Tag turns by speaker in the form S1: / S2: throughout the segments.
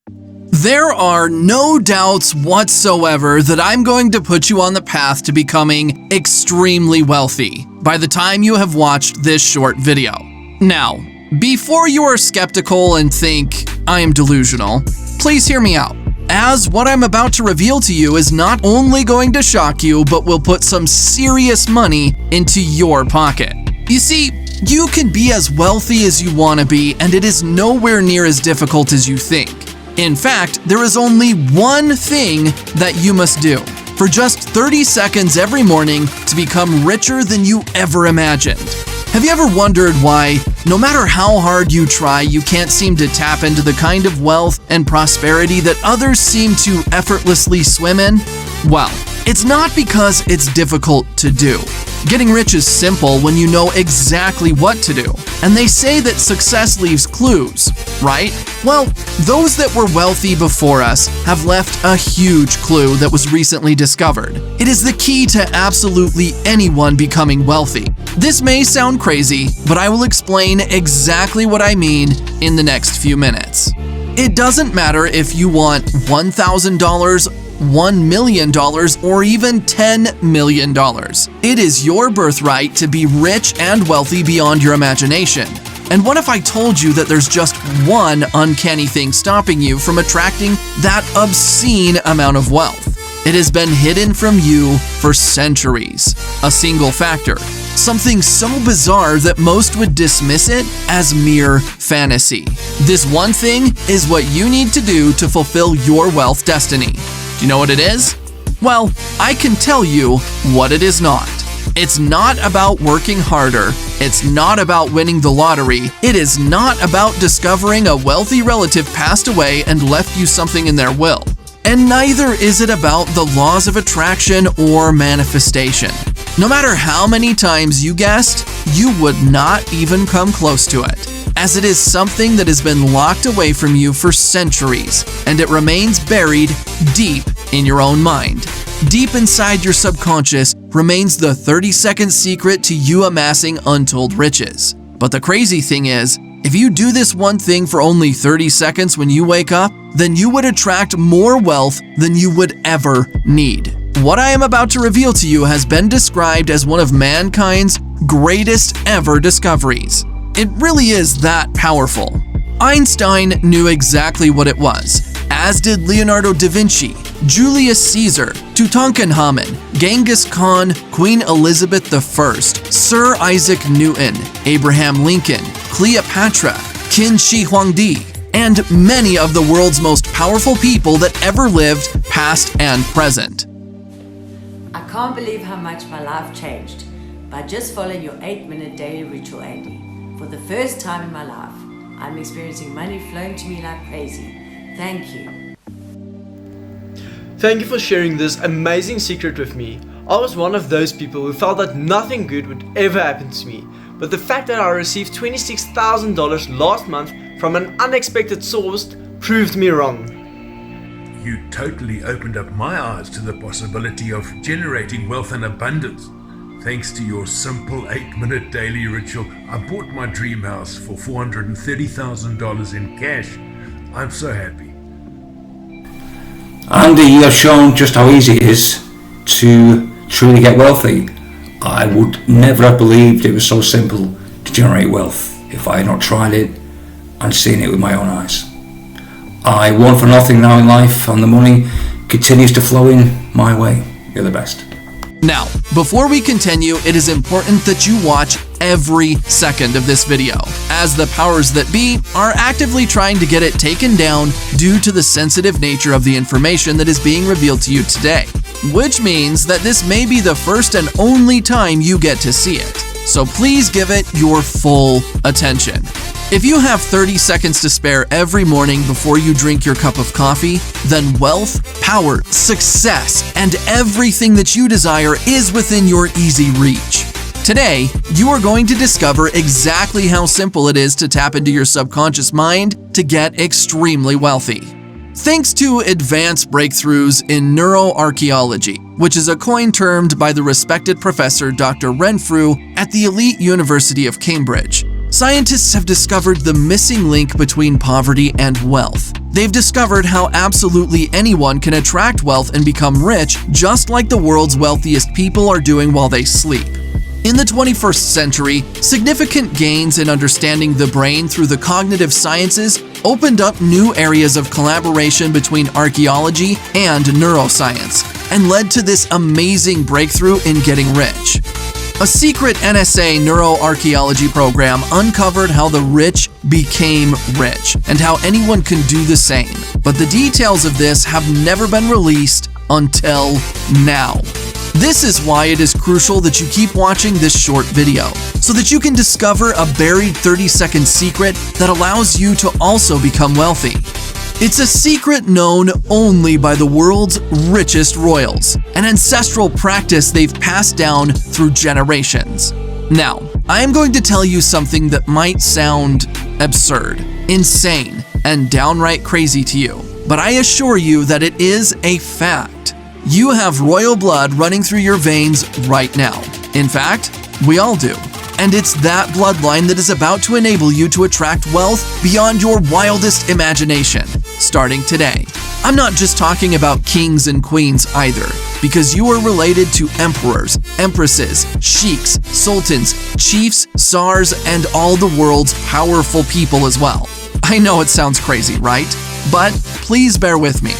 S1: There are no doubts whatsoever that I'm going to put you on the path to becoming extremely wealthy by the time you have watched this short video. Now, before you are skeptical and think I am delusional, please hear me out, as what I'm about to reveal to you is not only going to shock you, but will put some serious money into your pocket. You see, you can be as wealthy as you want to be, and it is nowhere near as difficult as you think. In fact, there is only one thing that you must do for just 30 seconds every morning to become richer than you ever imagined. Have you ever wondered why, no matter how hard you try, you can't seem to tap into the kind of wealth and prosperity that others seem to effortlessly swim in? Well, it's not because it's difficult to do. Getting rich is simple when you know exactly what to do. And they say that success leaves clues, right? Well, those that were wealthy before us have left a huge clue that was recently discovered. It is the key to absolutely anyone becoming wealthy. This may sound crazy, but I will explain exactly what I mean in the next few minutes. It doesn't matter if you want $1,000, $1 million, or even $10 million. It is your birthright to be rich and wealthy beyond your imagination. And what if I told you that there's just one uncanny thing stopping you from attracting that obscene amount of wealth? It has been hidden from you for centuries. A single factor. Something so bizarre that most would dismiss it as mere fantasy. This one thing is what you need to do to fulfill your wealth destiny. Do you know what it is? Well, I can tell you what it is not. It's not about working harder. It's not about winning the lottery. It is not about discovering a wealthy relative passed away and left you something in their will. And neither is it about the laws of attraction or manifestation. No matter how many times you guessed, you would not even come close to it, as it is something that has been locked away from you for centuries, and it remains buried deep in your own mind. Deep inside your subconscious remains the 30-second secret to you amassing untold riches. But the crazy thing is, if you do this one thing for only 30 seconds when you wake up, then you would attract more wealth than you would ever need. What I am about to reveal to you has been described as one of mankind's greatest ever discoveries. It really is that powerful. Einstein knew exactly what it was, as did Leonardo da Vinci, Julius Caesar, Tutankhamun, Genghis Khan, Queen Elizabeth I, Sir Isaac Newton, Abraham Lincoln, Cleopatra, Qin Shi Huangdi, and many of the world's most powerful people that ever lived, past and present.
S2: I can't believe how much my life changed by just following your 8-minute daily ritual, Andy. For the first time in my life, I'm experiencing money flowing to me like crazy. Thank you.
S3: Thank you for sharing this amazing secret with me. I was one of those people who felt that nothing good would ever happen to me. But the fact that I received $26,000 last month from an unexpected source proved me wrong.
S4: You totally opened up my eyes to the possibility of generating wealth and abundance. Thanks to your simple 8-minute daily ritual, I bought my dream house for $430,000 in cash. I'm so happy.
S5: Andy, you have shown just how easy it is to truly get wealthy. I would never have believed it was so simple to generate wealth if I had not tried it and seen it with my own eyes. I want for nothing now in life, and the money continues to flow in my way. You're the best.
S1: Now, before we continue, it is important that you watch every second of this video, as the powers that be are actively trying to get it taken down due to the sensitive nature of the information that is being revealed to you today, which means that this may be the first and only time you get to see it. So please give it your full attention. If you have 30 seconds to spare every morning before you drink your cup of coffee, then wealth, power, success, and everything that you desire is within your easy reach. Today, you are going to discover exactly how simple it is to tap into your subconscious mind to get extremely wealthy. Thanks to advanced breakthroughs in neuroarchaeology, which is a coin termed by the respected professor Dr. Renfrew at the elite University of Cambridge, scientists have discovered the missing link between poverty and wealth, They've discovered how absolutely anyone can attract wealth and become rich, just like the world's wealthiest people are doing while they sleep. In the 21st century, significant gains in understanding the brain through the cognitive sciences opened up new areas of collaboration between archaeology and neuroscience, and led to this amazing breakthrough in getting rich. A secret NSA neuroarchaeology program uncovered how the rich became rich and how anyone can do the same. But the details of this have never been released until now. This is why it is crucial that you keep watching this short video, so that you can discover a buried 30-second secret that allows you to also become wealthy. It's a secret known only by the world's richest royals, an ancestral practice they've passed down through generations. Now, I am going to tell you something that might sound absurd, insane, and downright crazy to you, but I assure you that it is a fact. You have royal blood running through your veins right now. In fact, we all do. And it's that bloodline that is about to enable you to attract wealth beyond your wildest imagination, starting today. I'm not just talking about kings and queens either, because you are related to emperors, empresses, sheiks, sultans, chiefs, czars, and all the world's powerful people as well. I know it sounds crazy, right? But please bear with me.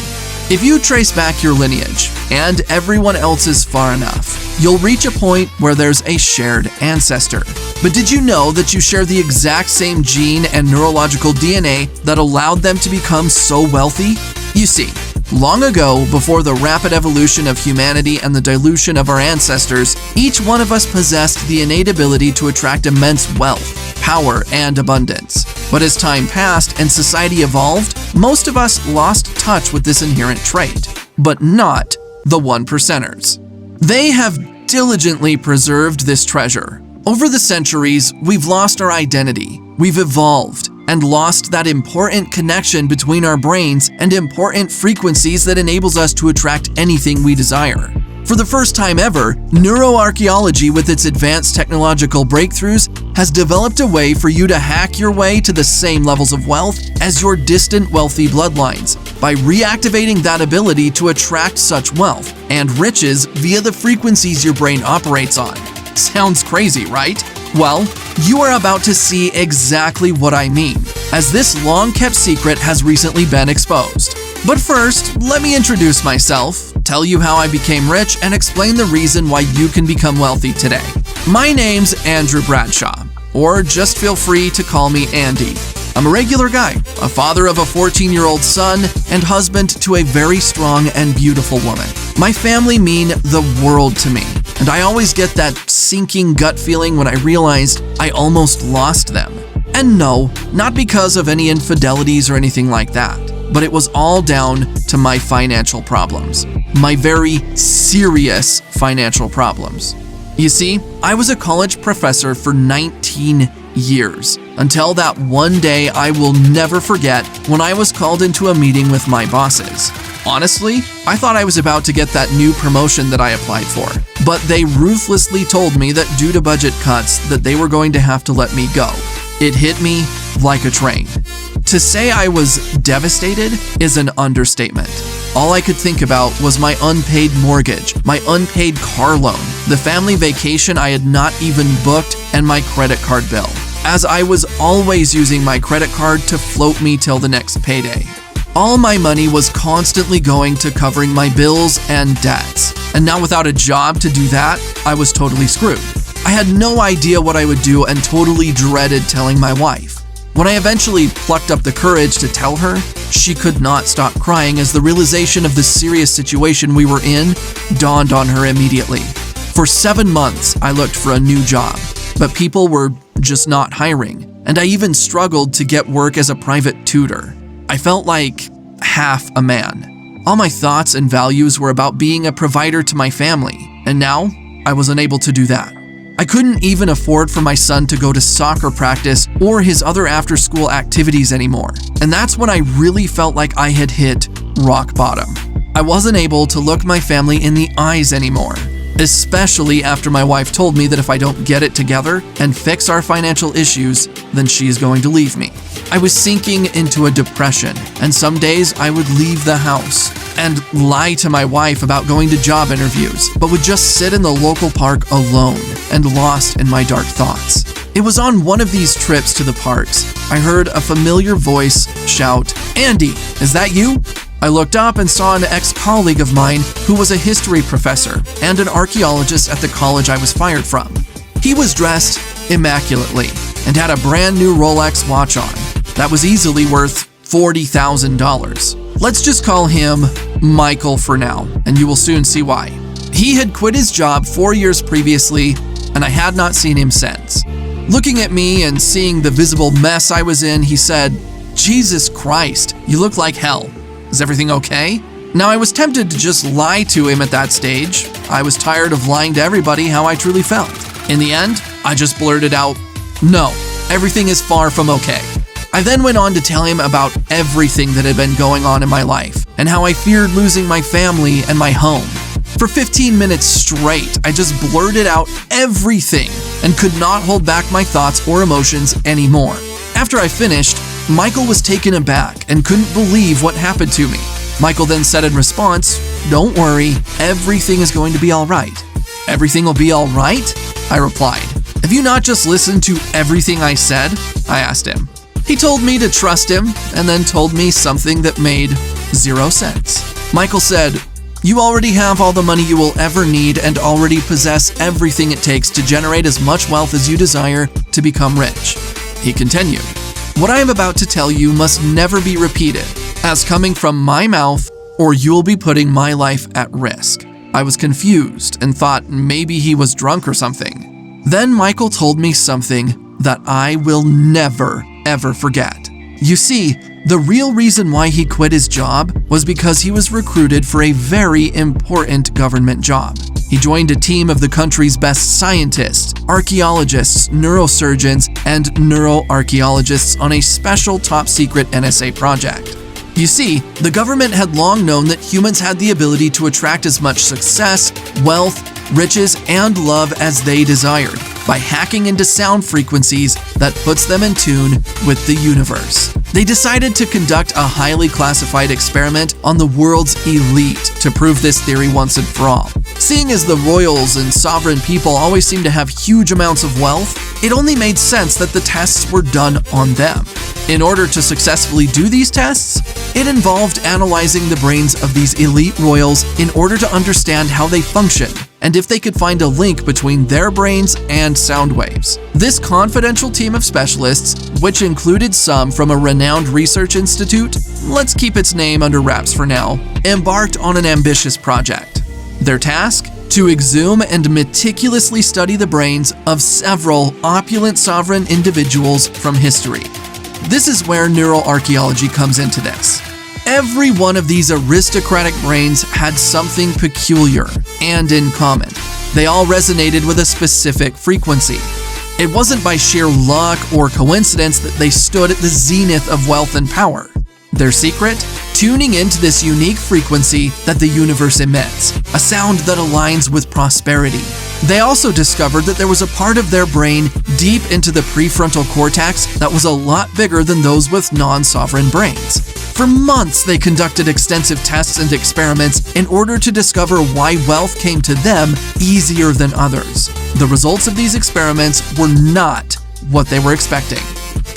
S1: If you trace back your lineage, and everyone else's far enough, you'll reach a point where there's a shared ancestor. But did you know that you share the exact same gene and neurological DNA that allowed them to become so wealthy? You see, long ago, before the rapid evolution of humanity and the dilution of our ancestors, each one of us possessed the innate ability to attract immense wealth, power, and abundance. But as time passed and society evolved, most of us lost touch with this inherent trait. But not the 1%ers. They have diligently preserved this treasure. Over the centuries, we've lost our identity, we've evolved, and lost that important connection between our brains and important frequencies that enables us to attract anything we desire. For the first time ever, neuroarchaeology with its advanced technological breakthroughs has developed a way for you to hack your way to the same levels of wealth as your distant wealthy bloodlines by reactivating that ability to attract such wealth and riches via the frequencies your brain operates on. Sounds crazy, right? Well, you are about to see exactly what I mean, as this long-kept secret has recently been exposed. But first, let me introduce myself, tell you how I became rich, and explain the reason why you can become wealthy today. My name's Andrew Bradshaw, or just feel free to call me Andy. I'm a regular guy, a father of a 14-year-old son, and husband to a very strong and beautiful woman. My family mean the world to me, and I always get that sinking gut feeling when I realized I almost lost them. And no, not because of any infidelities or anything like that, but it was all down to my financial problems. My very serious financial problems. You see, I was a college professor for 19 years, until that one day I will never forget when I was called into a meeting with my bosses. Honestly, I thought I was about to get that new promotion that I applied for, but they ruthlessly told me that due to budget cuts that they were going to have to let me go. It hit me like a train. To say I was devastated is an understatement. All I could think about was my unpaid mortgage, my unpaid car loan, the family vacation I had not even booked, and my credit card bill, as I was always using my credit card to float me till the next payday. All my money was constantly going to covering my bills and debts, and now without a job to do that, I was totally screwed. I had no idea what I would do and totally dreaded telling my wife. When I eventually plucked up the courage to tell her, she could not stop crying as the realization of the serious situation we were in dawned on her immediately. For 7 months, I looked for a new job, but people were just not hiring, and I even struggled to get work as a private tutor. I felt like half a man. All my thoughts and values were about being a provider to my family, and now I was unable to do that. I couldn't even afford for my son to go to soccer practice or his other after-school activities anymore. And that's when I really felt like I had hit rock bottom. I wasn't able to look my family in the eyes anymore. especially after my wife told me that if I don't get it together and fix our financial issues, then she's going to leave me. I was sinking into a depression, and some days I would leave the house and lie to my wife about going to job interviews, but would just sit in the local park alone and lost in my dark thoughts. It was on one of these trips to the parks, I heard a familiar voice shout, "Andy, is that you?" I looked up and saw an ex-colleague of mine who was a history professor and an archaeologist at the college I was fired from. He was dressed immaculately and had a brand new Rolex watch on that was easily worth $40,000. Let's just call him Michael for now, and you will soon see why. He had quit his job 4 years previously, and I had not seen him since. Looking at me and seeing the visible mess I was in, he said, "Jesus Christ, you look like hell. Is everything okay?" Now, I was tempted to just lie to him at that stage. I was tired of lying to everybody how I truly felt. In the end, I just blurted out, "No, everything is far from okay." I then went on to tell him about everything that had been going on in my life and how I feared losing my family and my home. For 15 minutes straight, I just blurted out everything and could not hold back my thoughts or emotions anymore. After I finished, Michael was taken aback and couldn't believe what happened to me. Michael then said in response, "Don't worry, everything is going to be all right." "Everything will be all right?" I replied. "Have you not just listened to everything I said?" I asked him. He told me to trust him and then told me something that made 0 sense. Michael said, "You already have all the money you will ever need and already possess everything it takes to generate as much wealth as you desire to become rich." He continued, "What I am about to tell you must never be repeated, as coming from my mouth, or you will be putting my life at risk." I was confused and thought maybe he was drunk or something. Then Michael told me something that I will never, ever forget. You see, the real reason why he quit his job was because he was recruited for a very important government job. He joined a team of the country's best scientists, archaeologists, neurosurgeons, and neuroarchaeologists on a special top-secret NSA project. You see, the government had long known that humans had the ability to attract as much success, wealth, riches, and love as they desired by hacking into sound frequencies that puts them in tune with the universe. They decided to conduct a highly classified experiment on the world's elite to prove this theory once and for all. Seeing as the royals and sovereign people always seem to have huge amounts of wealth, it only made sense that the tests were done on them. In order to successfully do these tests, it involved analyzing the brains of these elite royals in order to understand how they function and if they could find a link between their brains and sound waves. This confidential team of specialists, which included some from a renowned research institute, let's keep its name under wraps for now, embarked on an ambitious project. Their task? To exhume and meticulously study the brains of several opulent sovereign individuals from history. This is where neuroarchaeology comes into this. Every one of these aristocratic brains had something peculiar and in common. They all resonated with a specific frequency. It wasn't by sheer luck or coincidence that they stood at the zenith of wealth and power. Their secret? Tuning into this unique frequency that the universe emits, a sound that aligns with prosperity. They also discovered that there was a part of their brain deep into the prefrontal cortex that was a lot bigger than those with non-sovereign brains. For months, they conducted extensive tests and experiments in order to discover why wealth came to them easier than others. The results of these experiments were not what they were expecting.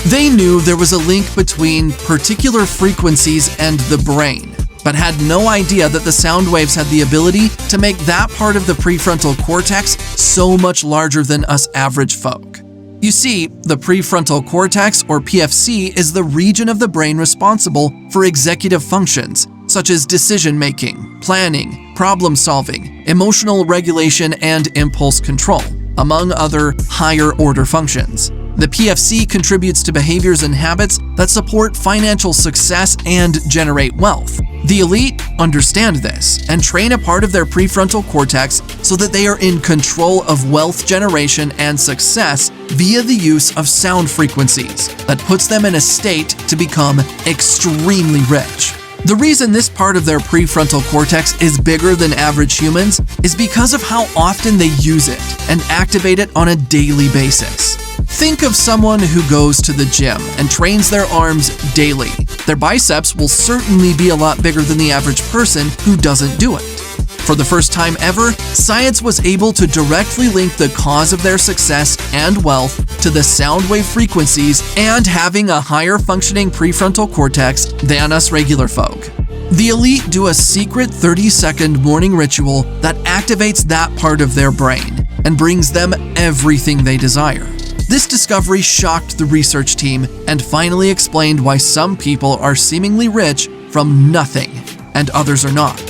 S1: They knew there was a link between particular frequencies and the brain, but had no idea that the sound waves had the ability to make that part of the prefrontal cortex so much larger than us average folk. You see, the prefrontal cortex, or PFC, is the region of the brain responsible for executive functions, such as decision-making, planning, problem-solving, emotional regulation, and impulse control, among other higher-order functions. The PFC contributes to behaviors and habits that support financial success and generate wealth. The elite understand this and train a part of their prefrontal cortex so that they are in control of wealth generation and success via the use of sound frequencies that puts them in a state to become extremely rich. The reason this part of their prefrontal cortex is bigger than average humans is because of how often they use it and activate it on a daily basis. Think of someone who goes to the gym and trains their arms daily. Their biceps will certainly be a lot bigger than the average person who doesn't do it. For the first time ever, science was able to directly link the cause of their success and wealth to the sound wave frequencies and having a higher functioning prefrontal cortex than us regular folk. The elite do a secret 30-second morning ritual that activates that part of their brain and brings them everything they desire. This discovery shocked the research team and finally explained why some people are seemingly rich from nothing and others are not.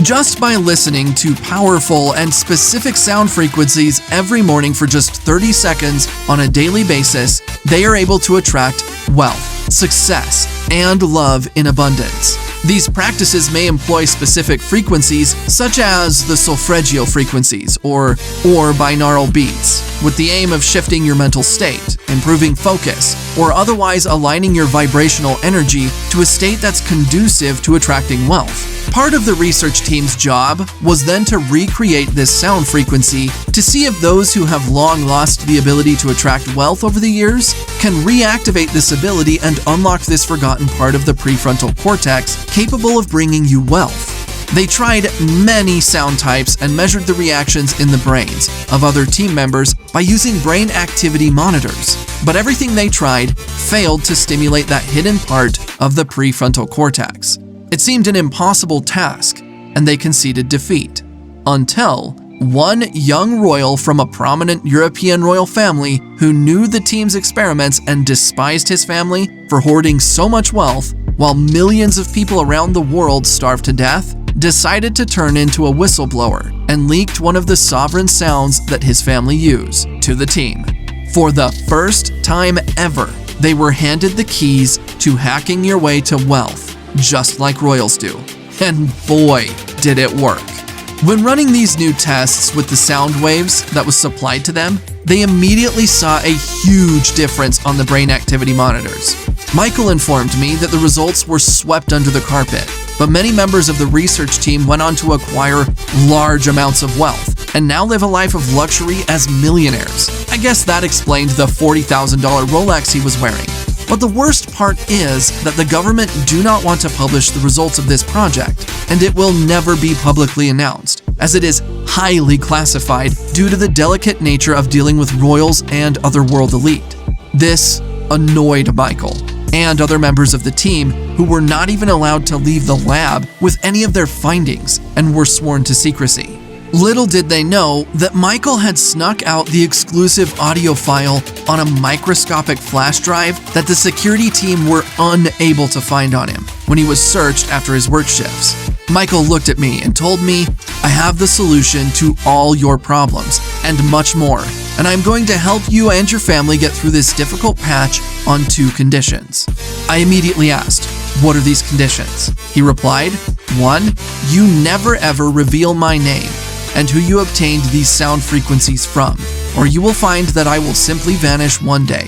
S1: Just by listening to powerful and specific sound frequencies every morning for just 30 seconds on a daily basis, they are able to attract wealth, success, and love in abundance. These practices may employ specific frequencies such as the solfeggio frequencies or binaural beats, with the aim of shifting your mental state, improving focus, or otherwise aligning your vibrational energy to a state that's conducive to attracting wealth. Part of the research team's job was then to recreate this sound frequency to see if those who have long lost the ability to attract wealth over the years can reactivate this ability and unlock this forgotten part of the prefrontal cortex capable of bringing you wealth. They tried many sound types and measured the reactions in the brains of other team members by using brain activity monitors, but everything they tried failed to stimulate that hidden part of the prefrontal cortex. It seemed an impossible task, and they conceded defeat. Until one young royal from a prominent European royal family who knew the team's experiments and despised his family for hoarding so much wealth, while millions of people around the world starved to death, decided to turn into a whistleblower and leaked one of the sovereign sounds that his family used to the team. For the first time ever, they were handed the keys to hacking your way to wealth, just like royals do. And boy, did it work. When running these new tests with the sound waves that was supplied to them, they immediately saw a huge difference on the brain activity monitors. Michael informed me that the results were swept under the carpet, but many members of the research team went on to acquire large amounts of wealth and now live a life of luxury as millionaires. I guess that explained the $40,000 Rolex he was wearing. But the worst part is that the government do not want to publish the results of this project, and it will never be publicly announced, as it is highly classified due to the delicate nature of dealing with royals and other world elite. This annoyed Michael and other members of the team who were not even allowed to leave the lab with any of their findings and were sworn to secrecy. Little did they know that Michael had snuck out the exclusive audio file on a microscopic flash drive that the security team were unable to find on him when he was searched after his work shifts. Michael looked at me and told me, "I have the solution to all your problems and much more, and I'm going to help you and your family get through this difficult patch on 2 conditions." I immediately asked, "What are these conditions?" He replied, 1, you never ever reveal my name and who you obtained these sound frequencies from, or you will find that I will simply vanish one day.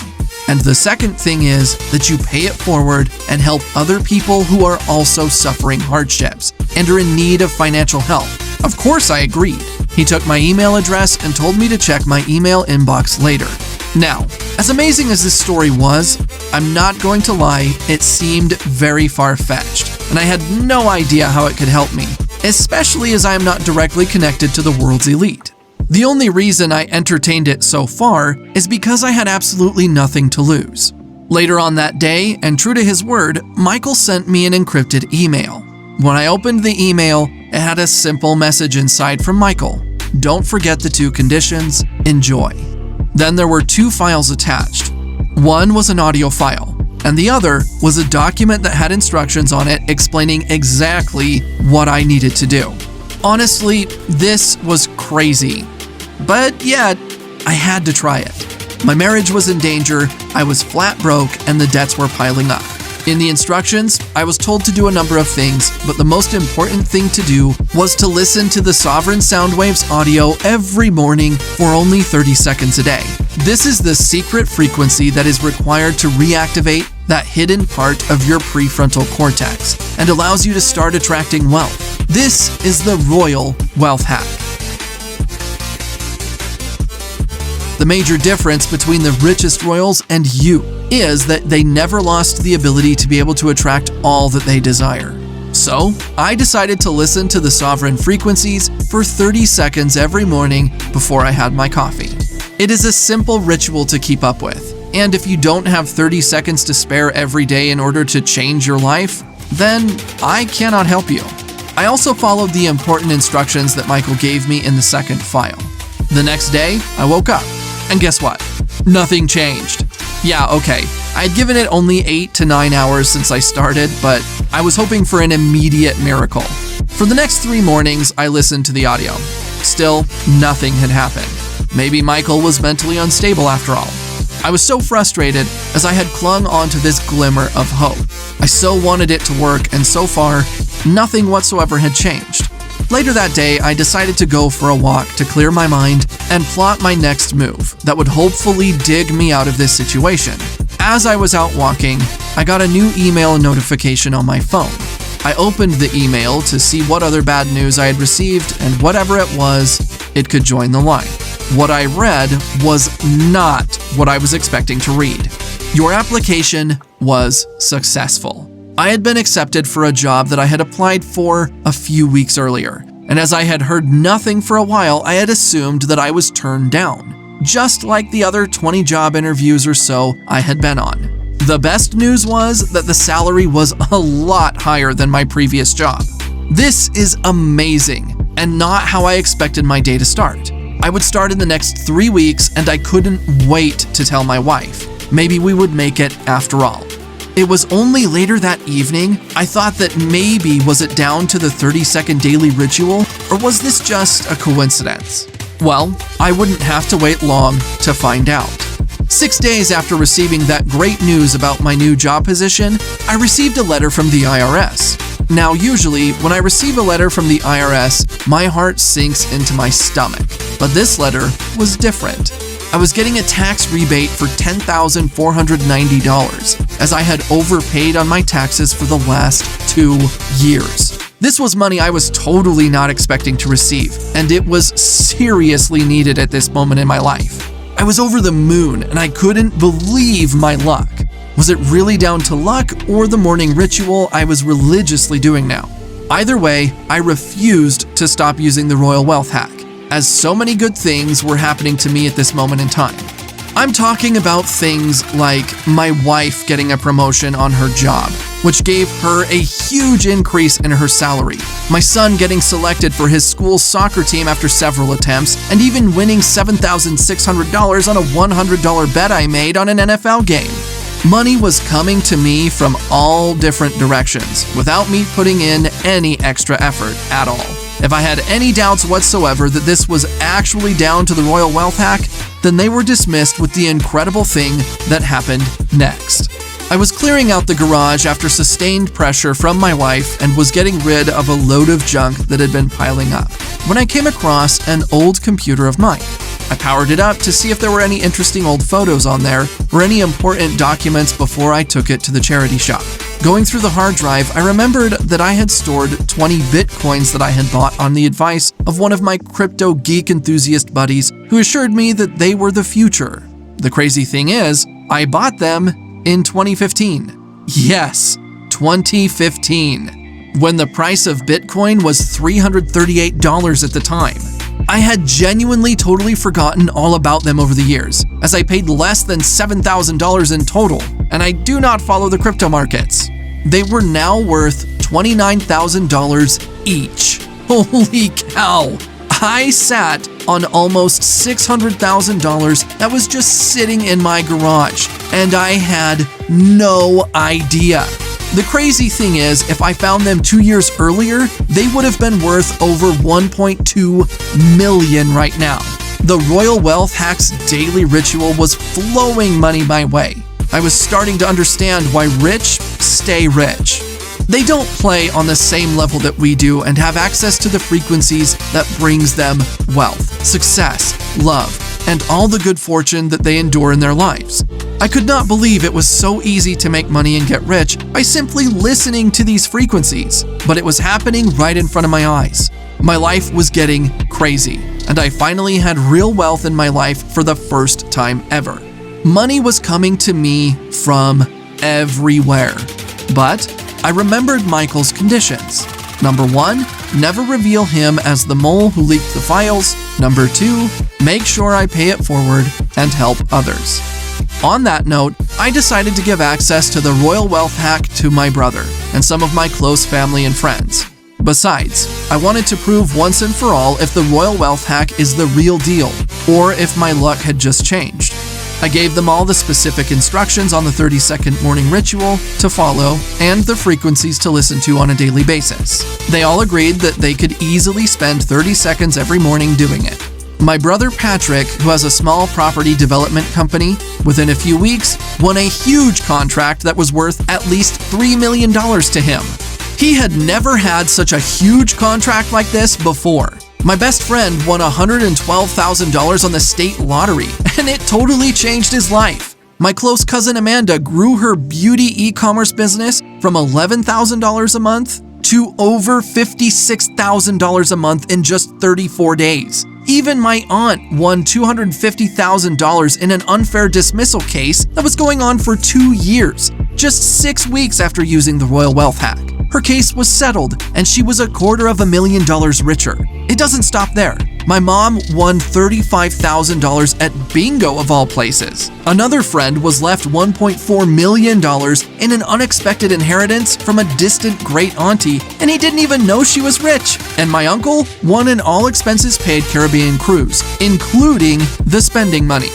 S1: And the second thing is that you pay it forward and help other people who are also suffering hardships and are in need of financial help." Of course I agreed. He took my email address and told me to check my email inbox later. Now, as amazing as this story was, I'm not going to lie, it seemed very far-fetched, and I had no idea how it could help me, especially as I am not directly connected to the world's elite. The only reason I entertained it so far is because I had absolutely nothing to lose. Later on that day, and true to his word, Michael sent me an encrypted email. When I opened the email, it had a simple message inside from Michael. "Don't forget the 2 conditions, enjoy." Then there were 2 files attached. One was an audio file, and the other was a document that had instructions on it explaining exactly what I needed to do. Honestly, this was crazy. But yeah, I had to try it. My marriage was in danger, I was flat broke, and the debts were piling up. In the instructions, I was told to do a number of things, but the most important thing to do was to listen to the Sovereign Soundwaves audio every morning for only 30 seconds a day. This is the secret frequency that is required to reactivate that hidden part of your prefrontal cortex, and allows you to start attracting wealth. This is the royal wealth hack. The major difference between the richest royals and you is that they never lost the ability to be able to attract all that they desire. So, I decided to listen to the sovereign frequencies for 30 seconds every morning before I had my coffee. It is a simple ritual to keep up with, and if you don't have 30 seconds to spare every day in order to change your life, then I cannot help you. I also followed the important instructions that Michael gave me in the second file. The next day, I woke up. And guess what? Nothing changed. Yeah, okay, I'd given it only 8 to 9 hours since I started, but I was hoping for an immediate miracle. For the next 3 mornings, I listened to the audio. Still, nothing had happened. Maybe Michael was mentally unstable after all. I was so frustrated as I had clung onto this glimmer of hope. I so wanted it to work, and so far, nothing whatsoever had changed. Later that day, I decided to go for a walk to clear my mind and plot my next move that would hopefully dig me out of this situation. As I was out walking, I got a new email notification on my phone. I opened the email to see what other bad news I had received, and whatever it was, it could join the line. What I read was not what I was expecting to read. Your application was successful. I had been accepted for a job that I had applied for a few weeks earlier, and as I had heard nothing for a while, I had assumed that I was turned down, just like the other 20 job interviews or so I had been on. The best news was that the salary was a lot higher than my previous job. This is amazing, and not how I expected my day to start. I would start in the next 3 weeks, and I couldn't wait to tell my wife. Maybe we would make it after all. It was only later that evening I thought that maybe was it down to the 30-second daily ritual, or was this just a coincidence? Well, I wouldn't have to wait long to find out. 6 days after receiving that great news about my new job position, I received a letter from the IRS. Now, usually, when I receive a letter from the IRS, my heart sinks into my stomach. But this letter was different. I was getting a tax rebate for $10,490, as I had overpaid on my taxes for the last 2 years. This was money I was totally not expecting to receive, and it was seriously needed at this moment in my life. I was over the moon, and I couldn't believe my luck. Was it really down to luck, or the morning ritual I was religiously doing now? Either way, I refused to stop using the Royal Wealth Hack, as so many good things were happening to me at this moment in time. I'm talking about things like my wife getting a promotion on her job, which gave her a huge increase in her salary, my son getting selected for his school's soccer team after several attempts, and even winning $7,600 on a $100 bet I made on an NFL game. Money was coming to me from all different directions, without me putting in any extra effort at all. If I had any doubts whatsoever that this was actually down to the Royal Wealth Hack, then they were dismissed with the incredible thing that happened next. I was clearing out the garage after sustained pressure from my wife and was getting rid of a load of junk that had been piling up, when I came across an old computer of mine. I powered it up to see if there were any interesting old photos on there or any important documents before I took it to the charity shop. Going through the hard drive, I remembered that I had stored 20 Bitcoins that I had bought on the advice of one of my crypto geek enthusiast buddies who assured me that they were the future. The crazy thing is, I bought them in 2015. Yes, 2015, when the price of Bitcoin was $338 at the time. I had genuinely totally forgotten all about them over the years, as I paid less than $7,000 in total, and I do not follow the crypto markets. They were now worth $29,000 each. Holy cow! I sat on almost $600,000 that was just sitting in my garage, and I had no idea. The crazy thing is, if I found them 2 years earlier, they would have been worth over $1.2 million right now. The Royal Wealth Hack's daily ritual was flowing money my way. I was starting to understand why rich stay rich. They don't play on the same level that we do and have access to the frequencies that brings them wealth, success, love, and all the good fortune that they endure in their lives. I could not believe it was so easy to make money and get rich by simply listening to these frequencies, but it was happening right in front of my eyes. My life was getting crazy, and I finally had real wealth in my life for the first time ever. Money was coming to me from everywhere. But I remembered Michael's conditions. Number 1, never reveal him as the mole who leaked the files. Number 2, make sure I pay it forward and help others. On that note, I decided to give access to the Royal Wealth Hack to my brother and some of my close family and friends. Besides, I wanted to prove once and for all if the Royal Wealth Hack is the real deal, or if my luck had just changed. I gave them all the specific instructions on the 30-second morning ritual to follow and the frequencies to listen to on a daily basis. They all agreed that they could easily spend 30 seconds every morning doing it. My brother Patrick, who has a small property development company, within a few weeks won a huge contract that was worth at least $3 million to him. He had never had such a huge contract like this before. My best friend won $112,000 on the state lottery, and it totally changed his life. My close cousin Amanda grew her beauty e-commerce business from $11,000 a month to over $56,000 a month in just 34 days. Even my aunt won $250,000 in an unfair dismissal case that was going on for 2 years, just 6 weeks after using the Royal Wealth Hack. Her case was settled, and she was $250,000 richer. It doesn't stop there. My mom won $35,000 at bingo of all places. Another friend was left $1.4 million in an unexpected inheritance from a distant great auntie, and he didn't even know she was rich. And my uncle won an all-expenses-paid Caribbean cruise, including the spending money.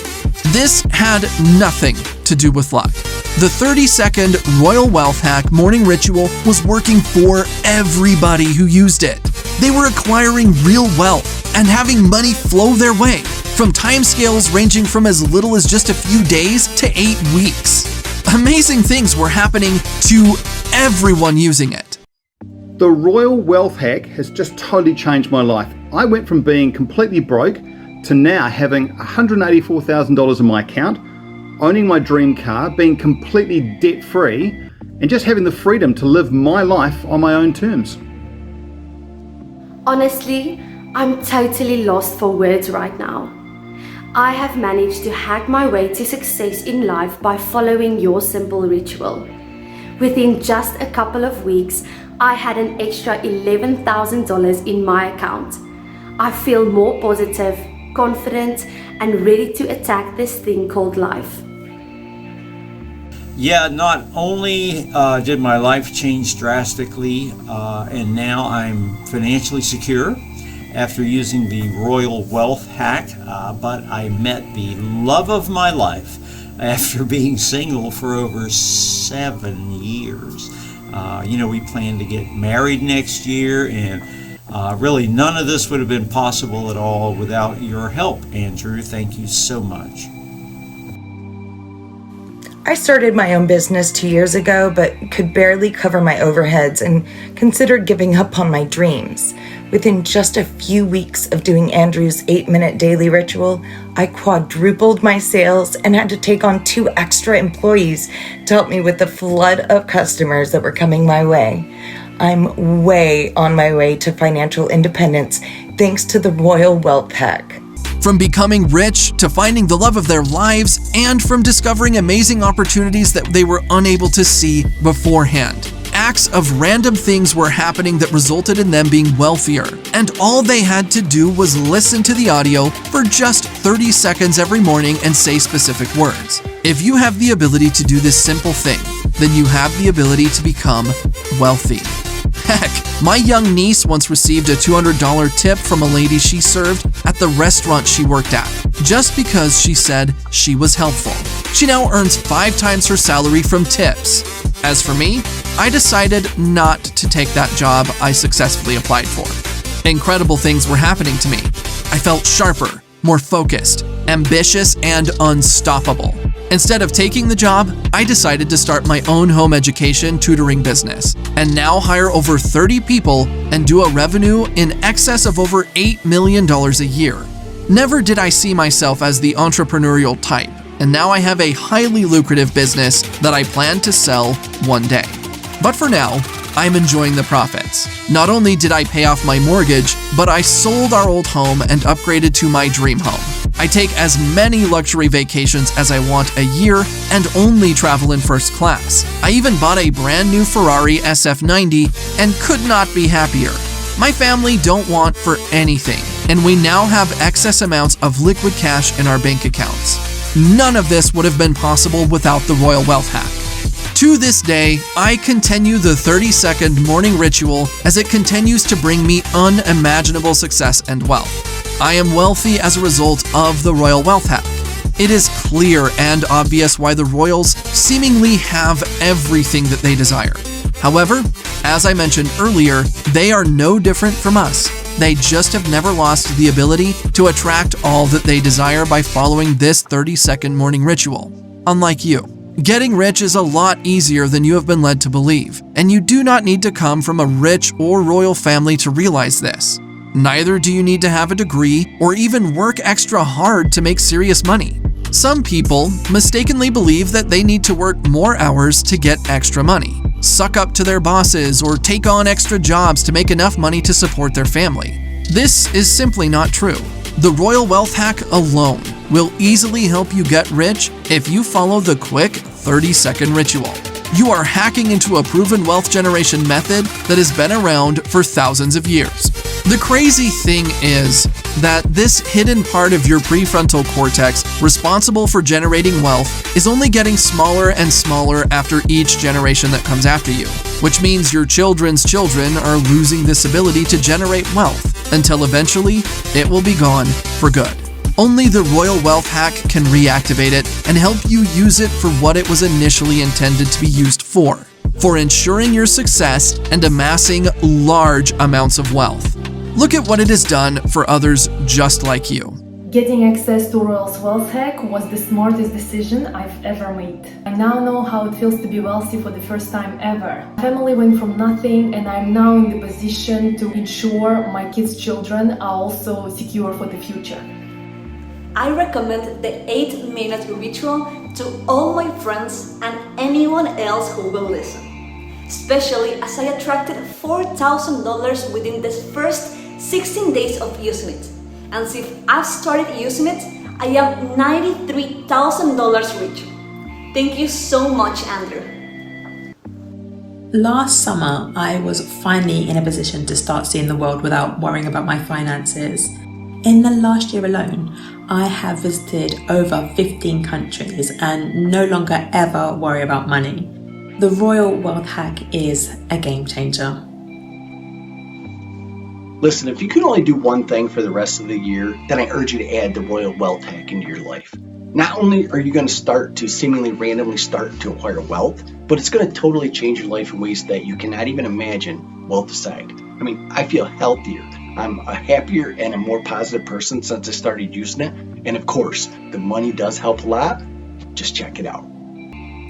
S1: This had nothing to do with luck. The 30-second Royal Wealth Hack morning ritual was working for everybody who used it. They were acquiring real wealth and having money flow their way, from timescales ranging from as little as just a few days to 8 weeks. Amazing things were happening to everyone using it.
S6: The Royal Wealth Hack has just totally changed my life. I went from being completely broke to now having $184,000 in my account, owning my dream car, being completely debt-free, and just having the freedom to live my life on my own terms.
S7: Honestly, I'm totally lost for words right now. I have managed to hack my way to success in life by following your simple ritual. Within just a couple of weeks, I had an extra $11,000 in my account. I feel more positive, confident, and ready to attack this thing called life.
S8: Yeah, not only did my life change drastically, and now I'm financially secure after using the Royal Wealth Hack, but I met the love of my life after being single for over 7 years. We plan to get married next year, and really none of this would have been possible at all without your help, Andrew. Thank you so much.
S9: I started my own business 2 years ago, but could barely cover my overheads and considered giving up on my dreams. Within just a few weeks of doing Andrew's 8-minute daily ritual, I quadrupled my sales and had to take on 2 extra employees to help me with the flood of customers that were coming my way. I'm way on my way to financial independence thanks to the Royal Wealth Hack.
S1: From becoming rich to finding the love of their lives, and from discovering amazing opportunities that they were unable to see beforehand. Acts of random things were happening that resulted in them being wealthier, and all they had to do was listen to the audio for just 30 seconds every morning and say specific words. If you have the ability to do this simple thing, then you have the ability to become wealthy. Heck, my young niece once received a $200 tip from a lady she served at the restaurant she worked at, just because she said she was helpful. She now earns 5 times her salary from tips. As for me, I decided not to take that job I successfully applied for. Incredible things were happening to me. I felt sharper, more focused, ambitious, and unstoppable. Instead of taking the job, I decided to start my own home education tutoring business, and now hire over 30 people and do a revenue in excess of over $8 million a year. Never did I see myself as the entrepreneurial type. and now I have a highly lucrative business that I plan to sell one day. But for now, I'm enjoying the profits. Not only did I pay off my mortgage, but I sold our old home and upgraded to my dream home. I take as many luxury vacations as I want a year and only travel in first class. I even bought a brand new Ferrari SF90 and could not be happier. My family don't want for anything, and we now have excess amounts of liquid cash in our bank accounts. None of this would have been possible without the Royal Wealth Hack. To this day, I continue the 30-second morning ritual as it continues to bring me unimaginable success and wealth. I am wealthy as a result of the Royal Wealth Hack. It is clear and obvious why the royals seemingly have everything that they desire. However, as I mentioned earlier, they are no different from us. They just have never lost the ability to attract all that they desire by following this 30-second morning ritual. Unlike you, getting rich is a lot easier than you have been led to believe, and you do not need to come from a rich or royal family to realize this. Neither do you need to have a degree or even work extra hard to make serious money. Some people mistakenly believe that they need to work more hours to get extra money, suck up to their bosses, or take on extra jobs to make enough money to support their family. This is simply not true. The Royal Wealth Hack alone will easily help you get rich if you follow the quick 30-second ritual. You are hacking into a proven wealth generation method that has been around for thousands of years. The crazy thing is that this hidden part of your prefrontal cortex responsible for generating wealth is only getting smaller and smaller after each generation that comes after you, which means your children's children are losing this ability to generate wealth until eventually it will be gone for good. Only the Royal Wealth Hack can reactivate it and help you use it for what it was initially intended to be used for ensuring your success and amassing large amounts of wealth. Look at what it has done for others just like you.
S10: Getting access to Royal's Wealth Hack was the smartest decision I've ever made. I now know how it feels to be wealthy for the first time ever. My family went from nothing, and I'm now in the position to ensure my kids' children are also secure for the future.
S11: I recommend the 8-minute ritual to all my friends and anyone else who will listen, especially as I attracted $4,000 within the first 16 days of using it. And since I've started using it, I am $93,000 rich. Thank you so much, Andrew.
S12: Last summer, I was finally in a position to start seeing the world without worrying about my finances. In the last year alone, I have visited over 15 countries and no longer ever worry about money. The Royal Wealth Hack is a game changer.
S13: Listen, if you can only do one thing for the rest of the year, then I urge you to add the Royal Wealth Hack into your life. Not only are you going to start to seemingly randomly start to acquire wealth, but it's going to totally change your life in ways that you cannot even imagine wealth aside. I mean, I feel healthier. I'm a happier and a more positive person since I started using it. And of course, the money does help a lot. Just check it out.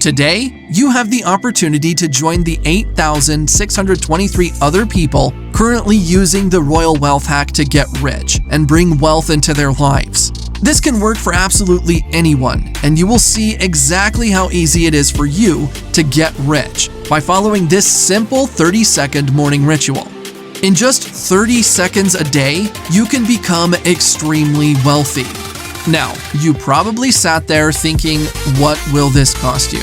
S1: Today, you have the opportunity to join the 8,623 other people currently using the Royal Wealth Hack to get rich and bring wealth into their lives. This can work for absolutely anyone, and you will see exactly how easy it is for you to get rich by following this simple 30-second morning ritual. In just 30 seconds a day, you can become extremely wealthy. Now, you probably sat there thinking, what will this cost you?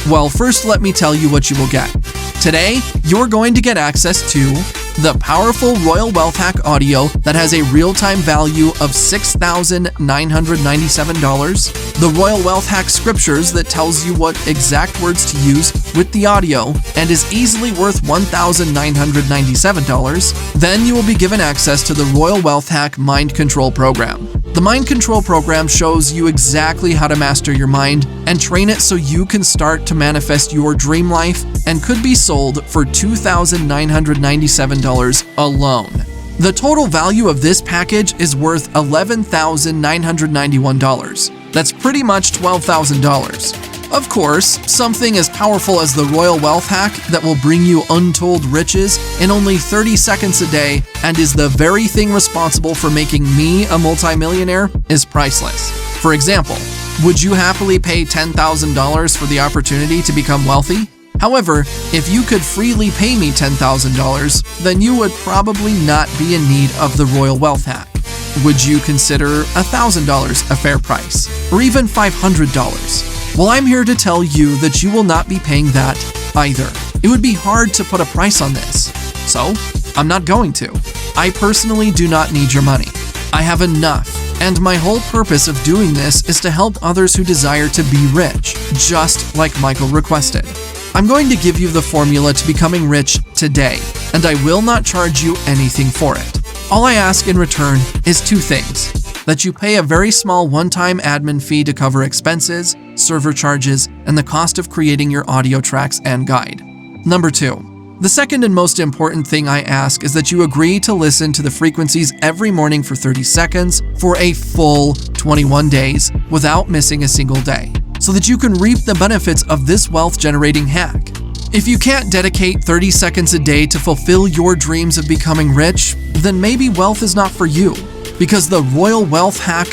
S1: Well, first let me tell you what you will get. Today, you're going to get access to the powerful Royal Wealth Hack audio that has a real-time value of $6,997, the Royal Wealth Hack scriptures that tells you what exact words to use with the audio and is easily worth $1,997, then you will be given access to the Royal Wealth Hack Mind Control Program. The Mind Control Program shows you exactly how to master your mind and train it so you can start to manifest your dream life and could be sold for $2,997 alone. The total value of this package is worth $11,991. That's pretty much $12,000. Of course, something as powerful as the Royal Wealth Hack that will bring you untold riches in only 30 seconds a day and is the very thing responsible for making me a multimillionaire is priceless. For example, Would you happily pay $10,000 for the opportunity to become wealthy? However, if you could freely pay me $10,000, then you would probably not be in need of the Royal Wealth Hack. Would you consider $1,000 a fair price, or even $500? Well, I'm here to tell you that you will not be paying that either. It would be hard to put a price on this, so I'm not going to. I personally do not need your money. I have enough, and my whole purpose of doing this is to help others who desire to be rich, just like Michael requested. I'm going to give you the formula to becoming rich today, and I will not charge you anything for it. All I ask in return is two things: that you pay a very small one-time admin fee to cover expenses, server charges, and the cost of creating your audio tracks and guide. Number 2. The second and most important thing I ask is that you agree to listen to the frequencies every morning for 30 seconds for a full 21 days without missing a single day, so that you can reap the benefits of this wealth-generating hack. If you can't dedicate 30 seconds a day to fulfill your dreams of becoming rich, then maybe wealth is not for you, because the Royal Wealth Hack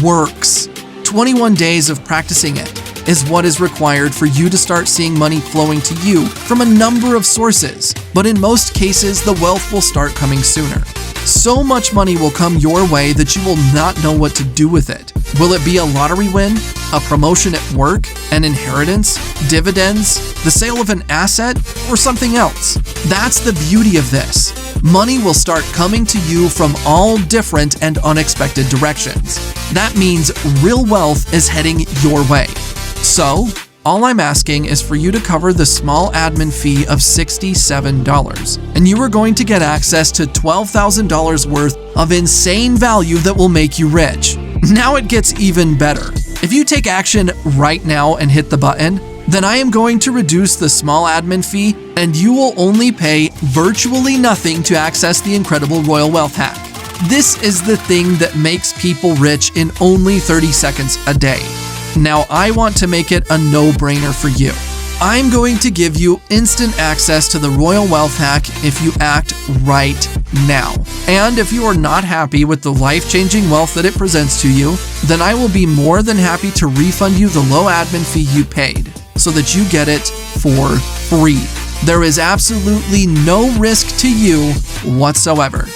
S1: works. 21 days of practicing it is what is required for you to start seeing money flowing to you from a number of sources, but in most cases, the wealth will start coming sooner. So much money will come your way that you will not know what to do with it. Will it be a lottery win, a promotion at work, an inheritance, dividends, the sale of an asset, or something else? That's the beauty of this. Money will start coming to you from all different and unexpected directions. That means real wealth is heading your way. So, all I'm asking is for you to cover the small admin fee of $67, and you are going to get access to $12,000 worth of insane value that will make you rich. Now it gets even better. If you take action right now and hit the button, then I am going to reduce the small admin fee, and you will only pay virtually nothing to access the incredible Royal Wealth Hack. This is the thing that makes people rich in only 30 seconds a day. Now I want to make it a no-brainer for you. I'm going to give you instant access to the Royal Wealth Hack if you act right now. And if you are not happy with the life-changing wealth that it presents to you, then I will be more than happy to refund you the low admin fee you paid, so that you get it for free. There is absolutely no risk to you whatsoever.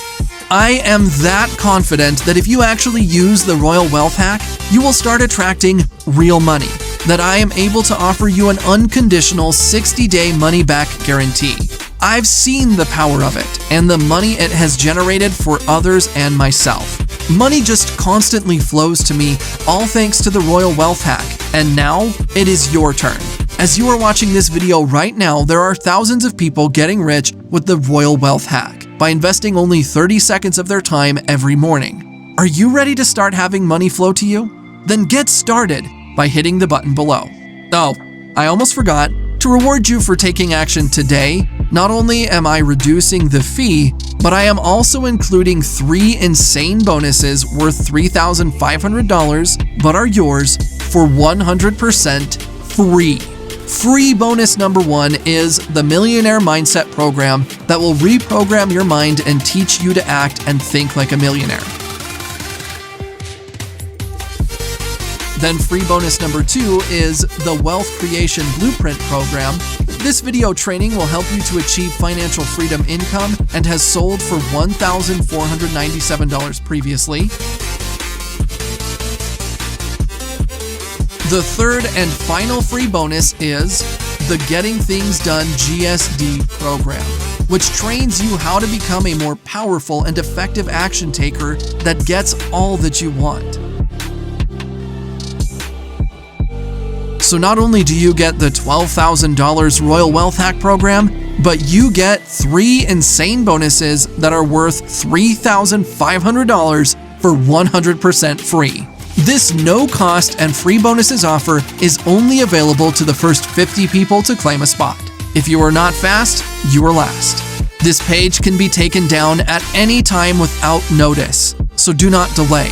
S1: I am that confident that if you actually use the Royal Wealth Hack, you will start attracting real money, that I am able to offer you an unconditional 60-day money-back guarantee. I've seen the power of it and the money it has generated for others and myself. Money just constantly flows to me, all thanks to the Royal Wealth Hack, and now it is your turn. As you are watching this video right now, there are thousands of people getting rich with the Royal Wealth Hack by investing only 30 seconds of their time every morning. Are you ready to start having money flow to you? Then get started by hitting the button below. Oh, I almost forgot. To reward you for taking action today, not only am I reducing the fee, but I am also including 3 insane bonuses worth $3,500, but are yours for 100% free. Free bonus number 1 is the Millionaire Mindset Program that will reprogram your mind and teach you to act and think like a millionaire. Then free bonus number 2 is the Wealth Creation Blueprint Program. This video training will help you to achieve financial freedom income and has sold for $1,497 previously. The third and final free bonus is the Getting Things Done GSD program, which trains you how to become a more powerful and effective action taker that gets all that you want. So not only do you get the $12,000 Royal Wealth Hack program, but you get 3 insane bonuses that are worth $3,500 for 100% free. This no-cost and free bonuses offer is only available to the first 50 people to claim a spot. If you are not fast, you are last. This page can be taken down at any time without notice, so do not delay.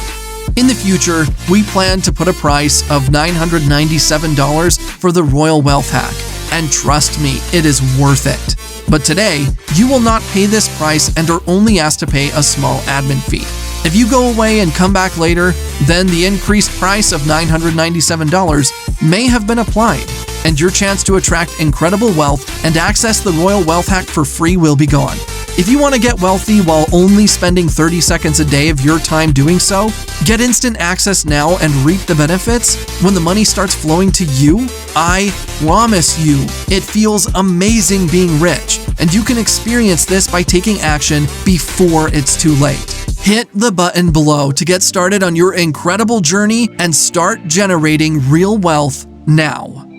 S1: In the future, we plan to put a price of $997 for the Royal Wealth Hack, and trust me, it is worth it. But today, you will not pay this price and are only asked to pay a small admin fee. If you go away and come back later, then the increased price of $997 may have been applied, and your chance to attract incredible wealth and access the Royal Wealth Hack for free will be gone. If you want to get wealthy while only spending 30 seconds a day of your time doing so, get instant access now and reap the benefits when the money starts flowing to you. I promise you, it feels amazing being rich, and you can experience this by taking action before it's too late. Hit the button below to get started on your incredible journey and start generating real wealth now.